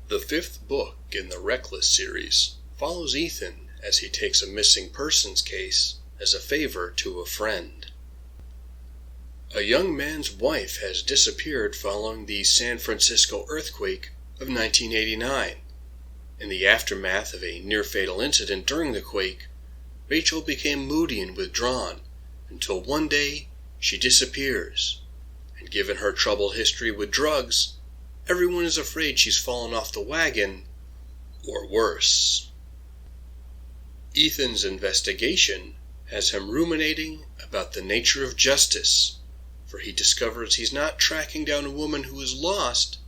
The fifth book in the Reckless series follows Ethan as he takes a missing persons case as a favor to a friend. A young man's wife has disappeared following the San Francisco earthquake of 1989. In the aftermath of a near-fatal incident during the quake, Rachel became moody and withdrawn until one day she disappears. And given her troubled history with drugs, everyone is afraid she's fallen off the wagon, or worse. Ethan's investigation has him ruminating about the nature of justice, for he discovers he's not tracking down a woman who is lost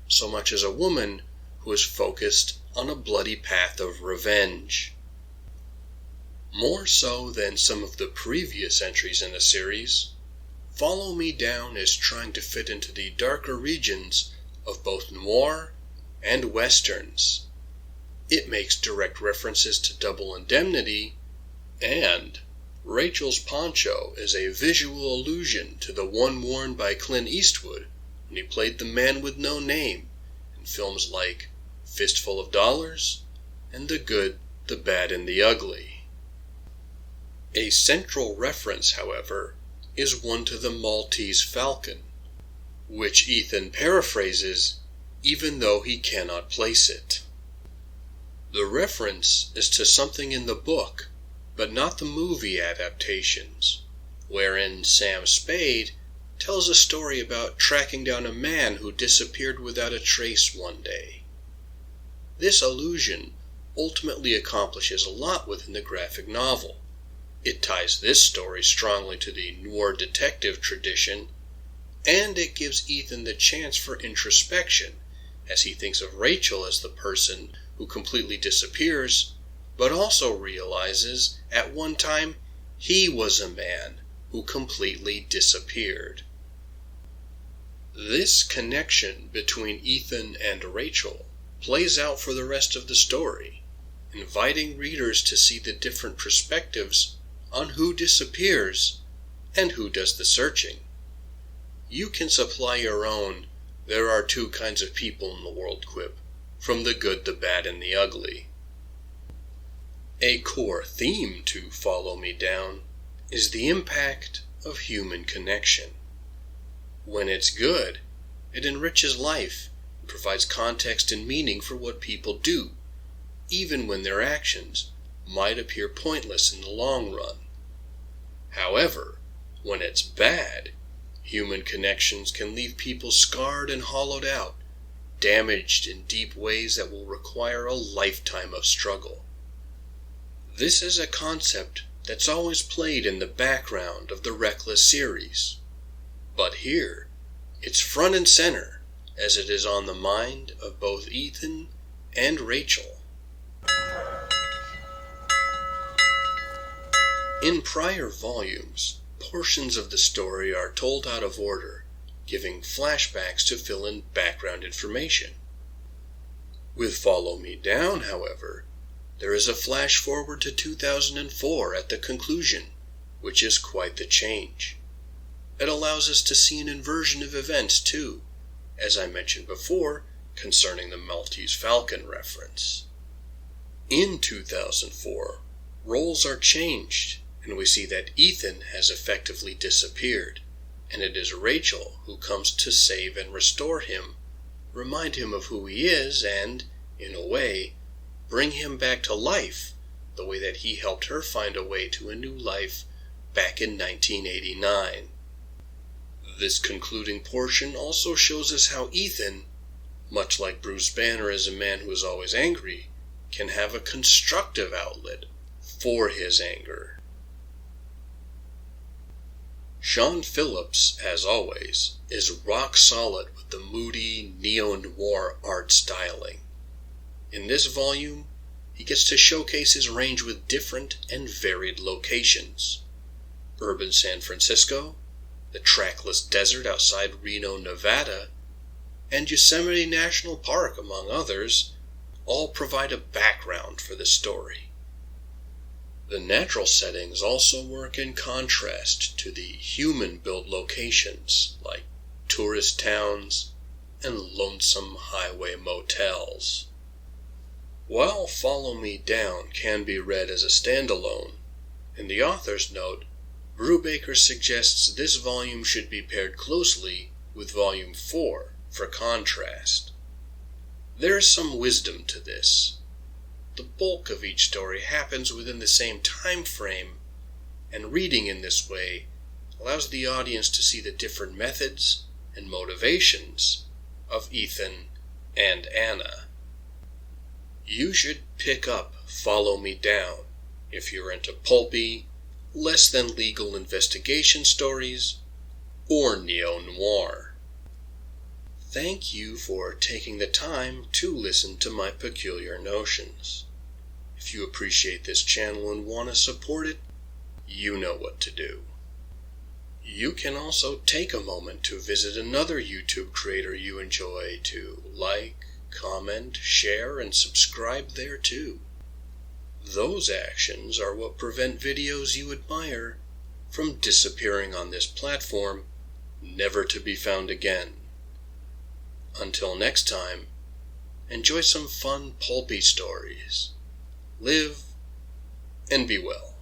so much as a woman who is focused on a bloody path of revenge. More so than some of the previous entries in the series, Follow Me Down is trying to fit into the darker regions of both noir and westerns. It makes direct references to Double Indemnity, and Rachel's poncho is a visual allusion to the one worn by Clint Eastwood when he played the man with no name in films like Fistful of Dollars and The Good, the Bad, and the Ugly. A central reference, however, is one to the Maltese Falcon, which Ethan paraphrases even though he cannot place it. The reference is to something in the book, but not the movie adaptations, wherein Sam Spade tells a story about tracking down a man who disappeared without a trace one day. This allusion ultimately accomplishes a lot within the graphic novel. It ties this story strongly to the noir detective tradition, and it gives Ethan the chance for introspection as he thinks of Rachel as the person who completely disappears, but also realizes at one time he was a man who completely disappeared. This connection between Ethan and Rachel plays out for the rest of the story, inviting readers to see the different perspectives on who disappears and who does the searching. You can supply your own "there are two kinds of people in the world" quip from The Good, the Bad, and the Ugly. A core theme to Follow Me Down is the impact of human connection. When it's good, it enriches life and provides context and meaning for what people do, even when their actions might appear pointless in the long run. However, when it's bad, human connections can leave people scarred and hollowed out, damaged in deep ways that will require a lifetime of struggle. This is a concept that's always played in the background of the Reckless series, but here it's front and center as it is on the mind of both Ethan and Rachel. In prior volumes, portions of the story are told out of order, giving flashbacks to fill in background information. With Follow Me Down, however, there is a flash forward to 2004 at the conclusion, which is quite the change. It allows us to see an inversion of events too, as I mentioned before concerning the Maltese Falcon reference. In 2004, roles are changed, and we see that Ethan has effectively disappeared, and it is Rachel who comes to save and restore him, remind him of who he is, and, in a way, bring him back to life the way that he helped her find a way to a new life back in 1989. This concluding portion also shows us how Ethan, much like Bruce Banner as a man who is always angry, can have a constructive outlet for his anger. Sean Phillips, as always, is rock solid with the moody neo-noir art styling. In this volume, he gets to showcase his range with different and varied locations. Urban San Francisco, the trackless desert outside Reno, Nevada, and Yosemite National Park, among others, all provide a background for the story. The natural settings also work in contrast to the human-built locations like tourist towns and lonesome highway motels. While Follow Me Down can be read as a standalone, in the author's note, Brubaker suggests this volume should be paired closely with Volume 4 for contrast. There is some wisdom to this. The bulk of each story happens within the same time frame, and reading in this way allows the audience to see the different methods and motivations of Ethan and Anna. You should pick up Follow Me Down if you're into pulpy, less than legal investigation stories or neo-noir. Thank you for taking the time to listen to my peculiar notions. If you appreciate this channel and want to support it, you know what to do. You can also take a moment to visit another YouTube creator you enjoy to like, comment, share, and subscribe there too. Those actions are what prevent videos you admire from disappearing on this platform, never to be found again. Until next time, enjoy some fun pulpy stories. Live and be well.